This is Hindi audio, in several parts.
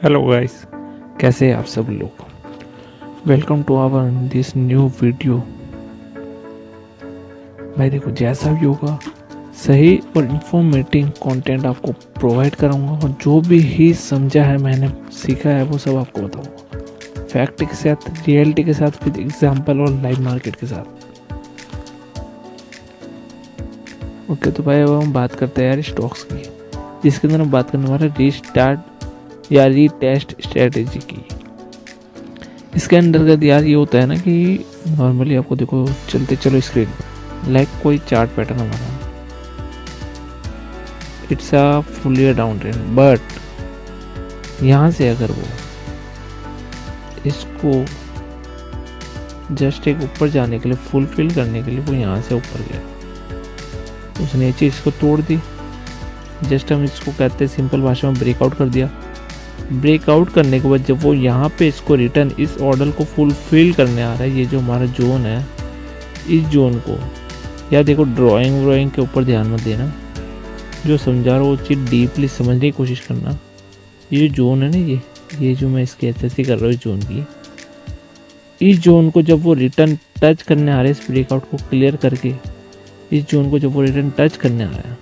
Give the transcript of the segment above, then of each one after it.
हेलो गाइस, कैसे हैं आप सब लोग। Welcome to our this new video. भाई देखो, जैसा भी होगा सही और इन्फॉर्मेटिव कंटेंट आपको प्रोवाइड कराऊंगा और जो भी ही समझा है मैंने सीखा है वो सब आपको बताऊंगा, फैक्ट के साथ, रियलिटी के साथ, विद एग्जांपल और लाइव मार्केट के साथ। ओके, तो भाई अब हम बात करते हैं यार स्टॉक्स की, जिसके अंदर हम बात करने वाले रीस्टार्ट या रीटेस्ट स्ट्रेटेजी की। इसके अंतर्गत यार ये होता है ना कि नॉर्मली आपको देखो चलते चलो स्क्रीन लाइक कोई चार्ट पैटर्न हमारा, it's a fully down trend, but यहाँ से अगर वो इसको जस्ट एक ऊपर जाने के लिए, फुलफिल करने के लिए वो यहाँ से ऊपर गया, उसने ये चीज़ को तोड़ दी। जस्ट हम इसको कहते हैं सिंपल भाषा में ब्रेकआउट कर दिया। ब्रेकआउट करने के बाद जब वो यहाँ पे इसको रिटर्न इस ऑर्डर को फुलफिल करने आ रहा है, ये जो हमारा जोन है, इस जोन को या देखो ड्राइंग के ऊपर ध्यान मत देना, जो समझा रहा हूँ वो चीज़ डीपली समझने की कोशिश करना। ये जो जोन है ना, ये जो मैं इसकी एसेसी कर रहा हूँ इस जोन की, इस जोन को जब वो रिटर्न टच करने आ रहा है, इस ब्रेकआउट को क्लियर करके इस जोन को जब वो रिटर्न टच करने आ रहा है,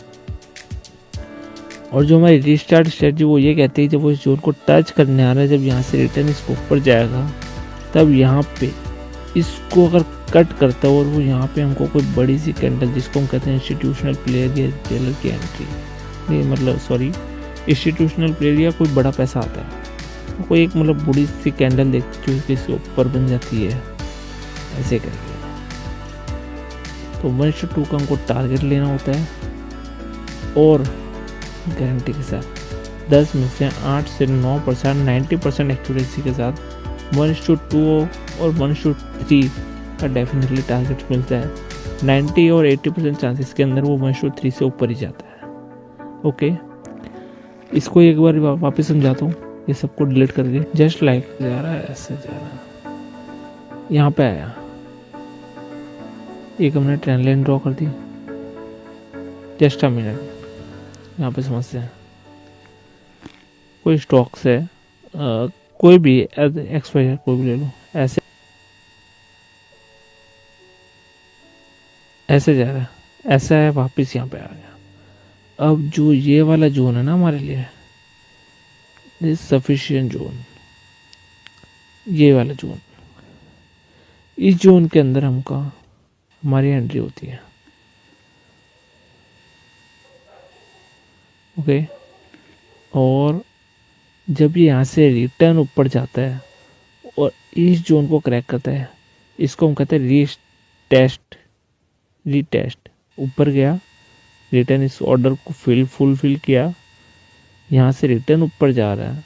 और जो हमारी रीस्टार्ट स्ट्रेटजी वो ये कहती है जब वो इस जोन को टच करने आ रहा है, जब यहाँ से रिटर्न इसको ऊपर जाएगा, तब यहाँ पे इसको अगर कट करता है और वो यहाँ पे हमको कोई बड़ी सी कैंडल, जिसको हम कहते हैं इंस्टीट्यूशनल प्लेयर या टेलर की एंट्री, नहीं मतलब सॉरी इंस्टीट्यूशनल प्लेयर या कोई बड़ा पैसा आता है, कोई एक मतलब बड़ी सी कैंडल देखती जो इसके ऊपर बन जाती है ऐसे करके, तो 1:2 का हमको टारगेट लेना होता है और गारंटी के साथ 10 में से 8 से 9%, 90% एक्यूरेसी के साथ 1:2 और 1:3 का डेफिनेटली टारगेट मिलता है। 90 और 80% चांसेस के अंदर वो 1:3 से ऊपर ही जाता है। ओके, इसको एक बार वापस समझाता हूँ, ये सबको डिलीट करके, जस्ट लाइक जा रहा है, ऐसे जा रहा है, यहाँ पे आया, एक हमने ट्रेंड लाइन ड्रॉ कर दी, जस्ट अ मिनट, यहाँ पे समझते हैं। कोई स्टॉक्स है, कोई भी एक्सपायर कोई भी ले लो, ऐसे ऐसे जा रहा है, ऐसा है, वापस यहाँ पे आ गया। अब जो ये वाला जोन है ना हमारे लिए सफिशिएंट जोन, ये वाला जोन, इस जोन के अंदर हमका हमारी एंट्री होती है। ओके, और जब ये यहाँ से रिटर्न ऊपर जाता है और इस जोन को क्रैक करता है, इसको हम कहते हैं रीटेस्ट, ऊपर गया, रिटर्न इस ऑर्डर को फुलफिल किया, यहाँ से रिटर्न ऊपर जा रहा है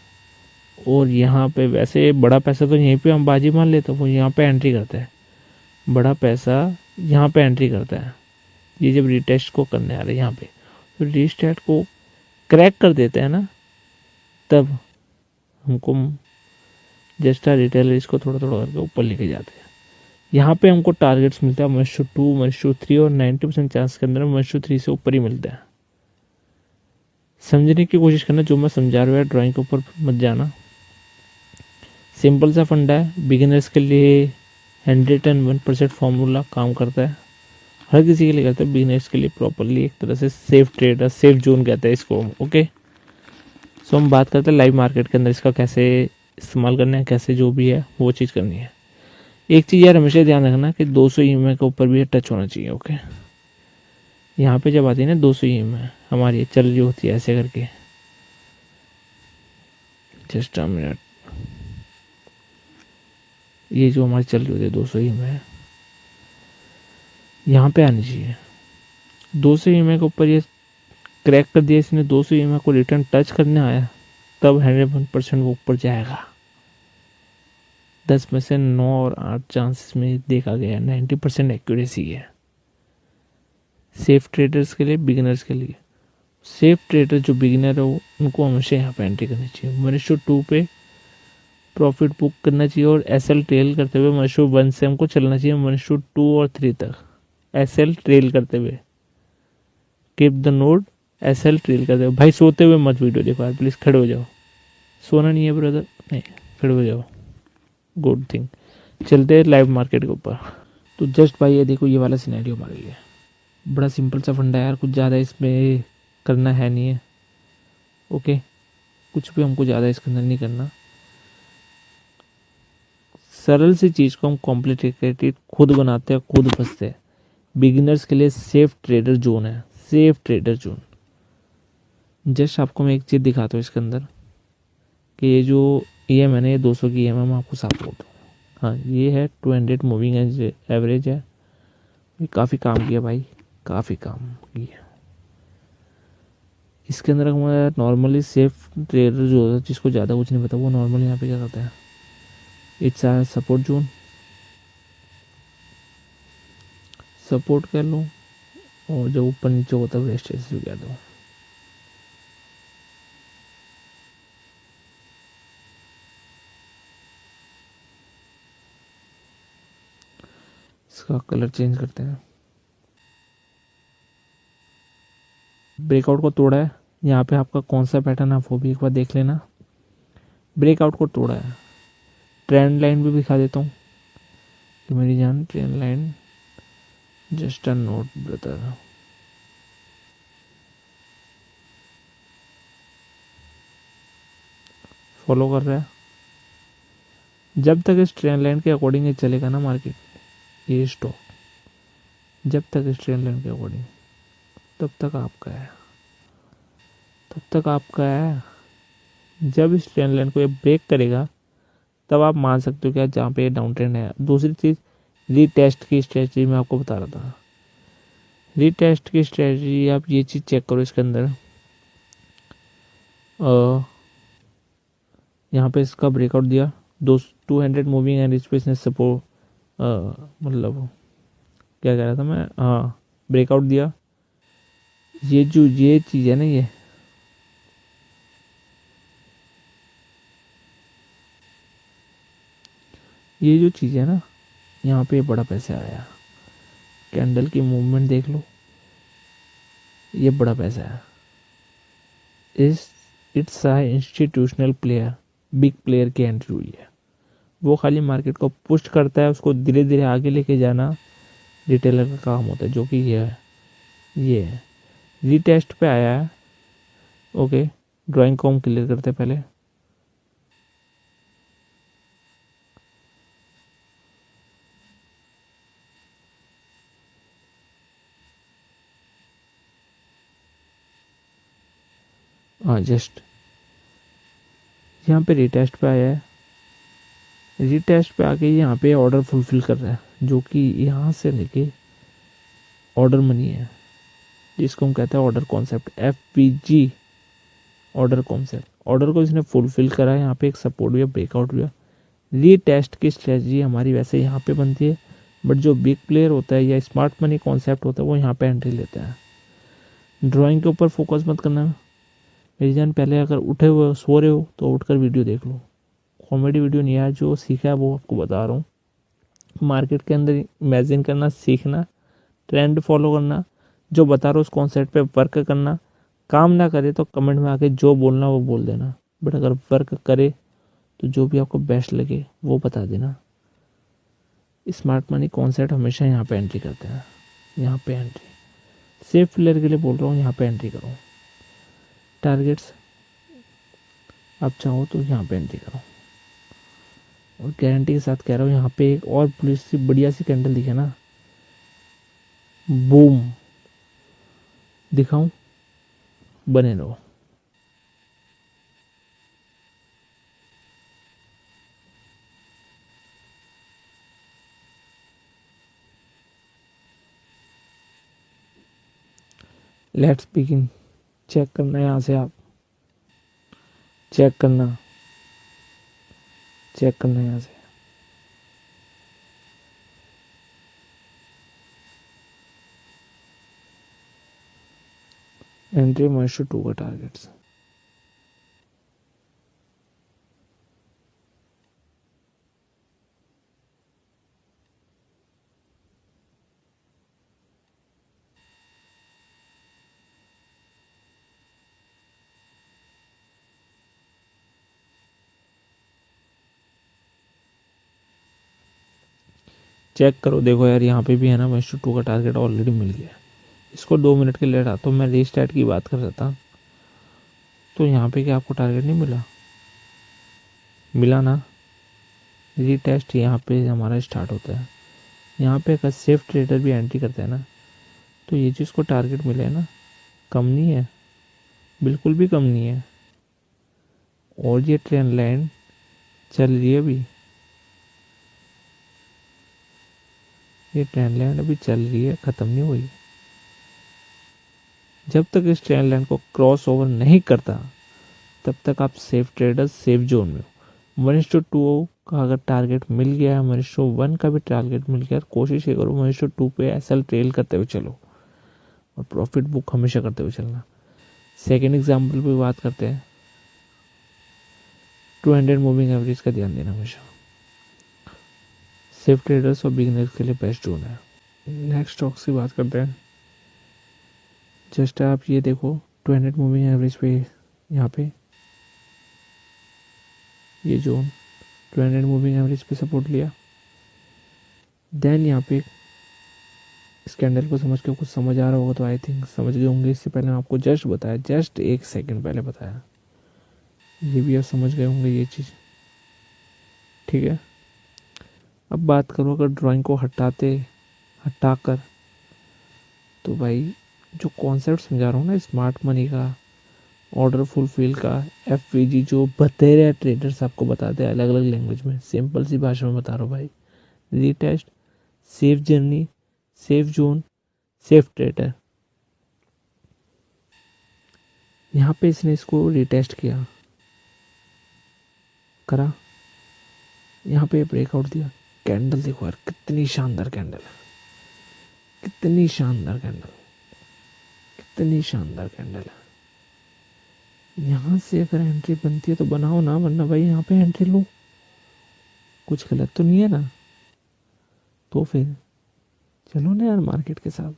और यहाँ पे वैसे बड़ा पैसा तो यहीं पे हम बाजी मान लेते हैं, वो यहाँ पे एंट्री करता है, बड़ा पैसा यहाँ पे एंट्री करता है, ये जब रीटेस्ट को करने आ रहा है यहाँ पे, तो रीस्टार्ट को क्रैक कर देते हैं ना, तब हमको जस्ट रिटेलर इसको थोड़ा थोड़ा करके ऊपर लेके जाते हैं। यहाँ पे हमको टारगेट्स मिलता है 1:2, 1:3 और 90% चांस के अंदर 1:3 से ऊपर ही मिलता है। समझने की कोशिश करना, जो मैं समझा रहा हूँ ड्राइंग के ऊपर मत जाना, सिंपल सा फंडा है, बिगिनर्स के लिए 101% फार्मूला काम करता है, हर किसी के लिए करता है, बिगिनर्स के लिए प्रॉपरली एक तरह से सेफ ट्रेड, सेफ जोन कहते हैं इसको। ओके, सो हम बात करते हैं लाइव मार्केट के अंदर इसका कैसे इस्तेमाल करना है, कैसे जो भी है वो चीज़ करनी है। एक चीज़ यार हमेशा ध्यान रखना कि 200 EMA के ऊपर भी टच होना चाहिए। ओके, यहाँ पे जब आती है ना 200 EMA हमारी चल रही होती है ऐसे करके, जस्ट अ मिनट, ये जो हमारी चल रही होती है 200 EMA यहाँ पे आनी चाहिए। 200 EMA के ऊपर ये क्रैक कर दिया इसने, 200 EMA को रिटर्न टच करने आया, तब 101% वो ऊपर जाएगा। 10 में से 9 और 8 चांसेस में देखा गया, 90% एक्यूरेसी है सेफ ट्रेडर्स के लिए, बिगिनर्स के लिए। सेफ ट्रेडर जो बिगिनर है उनको हमेशा यहाँ पे एंट्री करनी चाहिए, 1:2 पे प्रॉफिट बुक करना चाहिए और SL ट्रेल करते हुए 1:1 से हमको चलना चाहिए 1:2 और 3 तक, SL ट्रेल करते हुए, keep the node SL trail करते हुए। भाई सोते हुए मत वीडियो देखो यार, प्लीज खड़े हो जाओ, सोना नहीं है ब्रदर, नहीं, फिर हो जाओ, गुड थिंग। चलते हैं लाइव मार्केट के ऊपर। तो जस्ट भाई ये देखो, ये वाला सिनेरियो हमारे लिए बड़ा सिंपल सा फंडा है यार, कुछ ज़्यादा इसमें करना है नहीं है। ओके, कुछ भी हमको ज़्यादा इसके अंदर नहीं करना। सरल सी चीज़ को हम कॉम्प्लिकेटेड खुद बनाते हैं, खुद फंसते हैं। बिगिनर्स के लिए सेफ ट्रेडर जोन है, सेफ ट्रेडर जोन। जस्ट आपको मैं एक चीज़ दिखाता हूँ इसके अंदर कि ये जो EM है ना, ये 200 की EM मैं आपको साफ बोलता हूँ। हाँ, ये है 200 मूविंग एवरेज है। ये काफ़ी काम किया भाई, काफ़ी काम किया। इसके अंदर हमारा नॉर्मली सेफ ट्रेडर जो होता है, जिसको ज़्यादा कुछ नहीं पता, वो नॉर्मली यहाँ पे क्या करता है, it's a support zone, support कर लो, और जब ऊपर नीचे होता है रेजिस्टेंस भी कर दो। इसका कलर चेंज करते हैं। ब्रेकआउट को तोड़ा है, यहाँ पे आपका कौन सा पैटर्न है आप वो भी एक बार देख लेना। ब्रेकआउट को तोड़ा है। ट्रेंड लाइन भी दिखा देता हूँ कि मेरी जान, trend line just a note brother, follow कर रहा है। जब तक इस ट्रेंड लाइन के अकॉर्डिंग ये चलेगा ना मार्केट, ये स्टॉक, जब तक इस ट्रेंड लाइन के अकॉर्डिंग, तब तक आपका है, तब तक आपका है। जब इस ट्रेंड लाइन को ये ब्रेक करेगा, तब आप मान सकते हो कि जहाँ पे डाउन ट्रेंड है। दूसरी चीज़, रीटेस्ट की स्ट्रेटजी मैं आपको बता रहा था। रीटेस्ट की स्ट्रेटजी आप ये चीज़ चेक करो इसके अंदर, यहाँ पे इसका ब्रेकआउट दिया, 200 मूविंग एंड इस पे इसने सपोर्ट, मतलब क्या कह रहा था मैं, हाँ, ब्रेकआउट दिया। ये जो ये चीज़ है ना, ये जो चीज़ है ना, यहाँ पे बड़ा पैसा आया। कैंडल की मूवमेंट देख लो, ये बड़ा पैसा है। इस it's a institutional player, big player की एंट्री हुई है। वो खाली मार्केट को पुश करता है, उसको धीरे धीरे आगे लेके जाना रिटेलर का काम होता है, जो कि ये है। ये है, रीटेस्ट पे आया है। ओके, ड्राइंग को हम क्लियर करते हैं पहले। हाँ, जस्ट यहाँ पे रीटेस्ट पे आया है। रीटेस्ट पे आके यहाँ पे ऑर्डर फुलफिल कर रहा है, जो कि यहाँ से लेके ऑर्डर मनी है, जिसको हम कहते हैं order concept, FPG order concept. Order को इसने फुलफिल करा है। यहाँ पे एक सपोर्ट भी है, ब्रेकआउट भी है। रीटेस्ट की स्ट्रेटजी हमारी वैसे यहाँ पे बनती है, बट जो बिग प्लेयर होता है या स्मार्ट मनी कॉन्सेप्ट होता है, वो यहाँ पे एंट्री लेता है। ड्राइंग के ऊपर फोकस मत करना मेरी जान। पहले अगर उठे हुए सो रहे हो तो उठकर वीडियो देख लो। कॉमेडी वीडियो नहीं है, जो सीखा है वो आपको बता रहा हूँ। मार्केट के अंदर इमेजिन करना सीखना, ट्रेंड फॉलो करना, जो बता रहा हूँ उस कॉन्सेप्ट पे वर्क करना। काम ना करे तो कमेंट में आके जो बोलना वो बोल देना, बट अगर वर्क करे तो जो भी आपको बेस्ट लगे वो बता देना। स्मार्ट मनी कॉन्सेप्ट हमेशा यहाँ पे एंट्री करते हैं। यहाँ पे एंट्री सेफ प्लेयर के लिए बोल रहा हूँ, यहाँ पे एंट्री करो। टारगेट्स आप चाहो तो यहाँ पे एंट्री करो, और गारंटी के साथ कह रहा हूँ, यहाँ पे एक और पुलिस सी बढ़िया सी कैंडल दिखे ना, बूम, दिखाऊं, बने रहो। Let's begin. चेक करना है यहाँ से, आप चेक करना, चेक करना है यहाँ से। एंट्री माइनस टू का टारगेट्स। चेक करो, देखो यार यहाँ पे भी है ना 1:2 का टारगेट ऑलरेडी मिल गया। इसको 2 मिनट के लिए हटा, तो मैं रीस्टार्ट की बात कर रहा था, तो यहाँ पे क्या आपको टारगेट नहीं मिला? मिला ना। रीटेस्ट यहाँ पे हमारा स्टार्ट होता है। यहाँ पे अगर सेफ ट्रेडर भी एंट्री करता है ना, तो ये चीज़ को टारगेट मिले ना, कम नहीं है, बिल्कुल भी कम नहीं है। और ये ट्रेंड लाइन चल रही है अभी, ये ट्रेंड लाइन अभी चल रही है, ख़त्म नहीं हुई। जब तक इस ट्रेंड लाइन को क्रॉस ओवर नहीं करता तब तक आप सेफ ट्रेडर सेफ जोन में हो। 1:2 का अगर टारगेट मिल गया है, 1:1 का भी टारगेट मिल गया, कोशिश ये करो 1:2 पे एसएल ट्रेल करते हुए चलो और प्रॉफिट बुक हमेशा करते हुए चलना। सेकेंड एग्जाम्पल पे बात करते हैं, 200 मूविंग एवरेज का ध्यान देना हमेशा। सेफ ट्रेडर्स और बिगिनर्स के लिए बेस्ट जोन है। नेक्स्ट स्टॉक्स की बात करते हैं। जस्ट आप ये देखो 200 मूविंग एवरेज पे, यहाँ पे ये जोन 200 मूविंग एवरेज पे सपोर्ट लिया। देन यहाँ पे इस कैंडल को समझ के कुछ समझ आ रहा होगा तो आई थिंक समझ गए होंगे। इससे पहले आपको जस्ट बताया, जस्ट 1 सेकंड पहले बताया, ये भी आप समझ गए होंगे ये चीज़, ठीक है। अब बात करो अगर ड्राइंग को हटाकर, तो भाई जो कॉन्सेप्ट समझा रहा हूँ ना स्मार्ट मनी का, ऑर्डर फुलफिल का, एफवीजी, जो बतेरे ट्रेडर्स आपको बताते हैं अलग अलग लैंग्वेज में, सिंपल सी भाषा में बता रहा हूँ भाई। Retest, safe journey, safe zone, safe trader. यहाँ पे इसने इसको रीटेस्ट करा, यहाँ पे ब्रेकआउट दिया। कैंडल देखो यार कितनी शानदार कैंडल है, कितनी शानदार कैंडल, कितनी शानदार कैंडल है। यहाँ से अगर एंट्री बनती है तो बनाओ ना, वरना भाई यहाँ पे एंट्री लो, कुछ गलत तो नहीं है ना। तो फिर चलो ना यार मार्केट के साथ।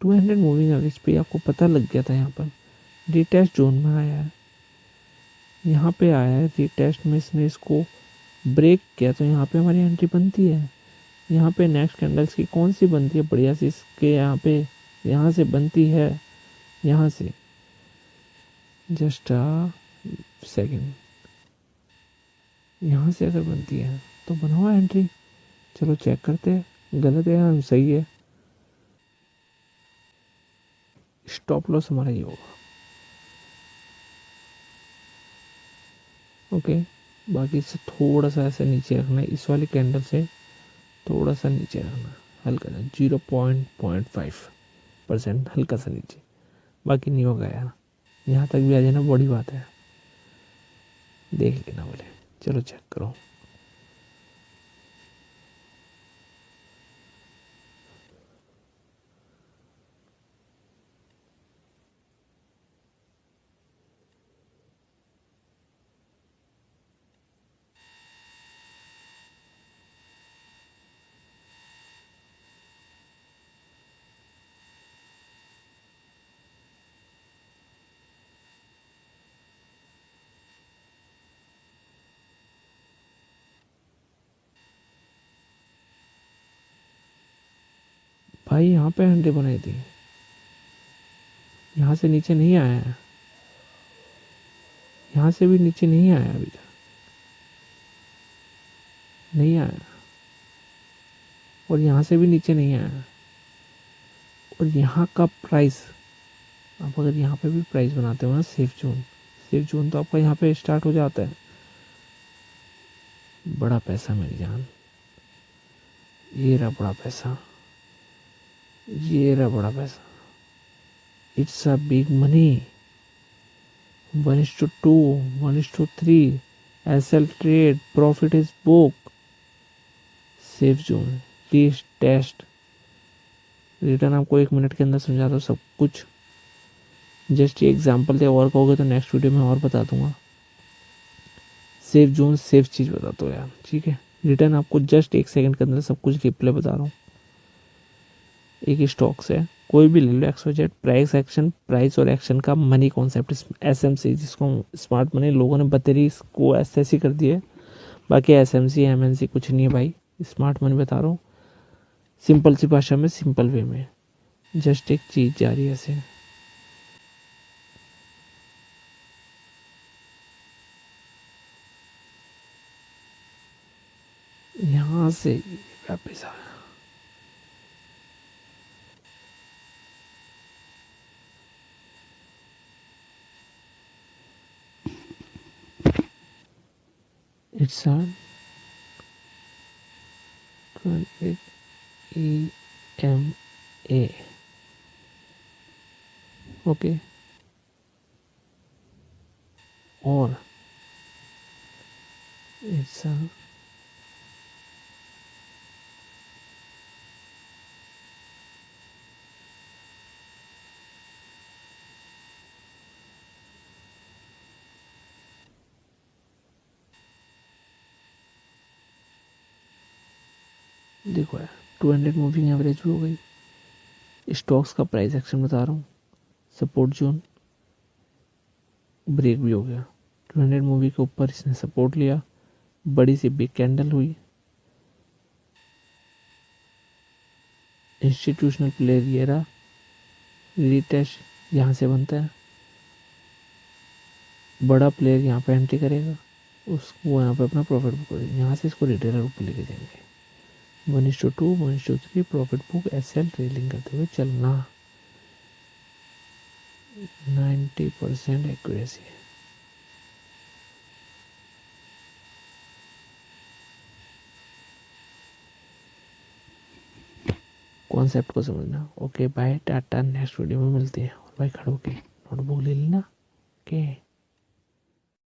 200 मूविंग एवरेज पे आपको पता लग गया था, यहाँ पर रीटेस्ट जोन में आया है, यहाँ पे आया है रीटेस्ट में, इसने इसको ब्रेक किया तो यहाँ पे हमारी एंट्री बनती है। यहाँ पे नेक्स्ट कैंडल्स की कौन सी बनती है बढ़िया सी, इसके यहाँ से बनती है, यहाँ से जस्ट सेकंड, यहाँ से अगर बनती है तो बनाओ एंट्री। चलो चेक करते हैं, गलत है या सही है। स्टॉप लॉस हमारा ये होगा, ओके। बाकी इससे थोड़ा सा ऐसे नीचे रखना है, इस वाली कैंडल से थोड़ा सा नीचे रखना है, हल्का सा 0.5% हल्का सा नीचे, बाकी नहीं होगा यार। यहाँ तक भी आ जाना बड़ी बात है, देख लेना बोले। चलो चेक करो, भाई यहाँ पे एंट्री बनाई थी, यहाँ से नीचे नहीं आया है, यहाँ से भी नीचे नहीं आया अभी तक, नहीं आया, और यहाँ से भी नीचे नहीं आया। और यहाँ का प्राइस, आप अगर यहाँ पे भी प्राइस बनाते हो ना सेफ जोन तो आपका यहाँ पे स्टार्ट हो जाता है। बड़ा पैसा मेरी जान, ये रहा बड़ा पैसा, ये रहा बड़ा पैसा। It's a big money. 1:2, 1:3, SL trade, profit is book, safe zone, test, return आपको 1 मिनट के अंदर समझा दो सब कुछ। जस्ट ये एग्जांपल दे, और कहोगे तो नेक्स्ट वीडियो में और बता दूंगा। सेफ जोन सेफ चीज़ बता दो यार, ठीक है। रिटर्न आपको जस्ट 1 सेकंड के अंदर सब कुछ रिप्ले बता रहा हूँ। एक स्टॉक्स है, कोई भी ले लो, XYZ, प्राइस एक्शन, प्राइस और एक्शन का मनी कॉन्सेप्ट, SMC, जिसको स्मार्ट मनी लोगों ने बतेरी इसको ऐसे कर दिए। बाकी SMC MNC कुछ नहीं है भाई, स्मार्ट मनी बता रहा हूँ, सिंपल सी भाषा में, सिंपल वे में। जस्ट एक चीज़ जा रही है ऐसे, यहाँ से वापस आया, इट्स ऑन EMA, ओके। और इट्स देखो यार, 200 मूविंग एवरेज भी हो गई। स्टॉक्स का प्राइस एक्शन बता रहा हूँ, सपोर्ट जोन ब्रेक भी हो गया। 200 मूवी के ऊपर इसने सपोर्ट लिया, बड़ी सी बिग कैंडल हुई। इंस्टीट्यूशनल प्लेयर ये रहा, रीटेस्ट यहाँ से बनता है, बड़ा प्लेयर यहाँ पे एंट्री करेगा, उसको यहाँ पे अपना प्रॉफिट बुक करेगा, यहाँ से इसको रिटेलर ऊपर लेके जाएंगे। 1:2 1:3 प्रॉफिट बुक एसएल ट्रेलिंग करते हुए चलना, 90% एक्यूरेसी। कॉन्सेप्ट को समझना। Okay bye, tata, next video में मिलते हैं। और भाई खड़ो के नोटबुक ले लेना, ओके।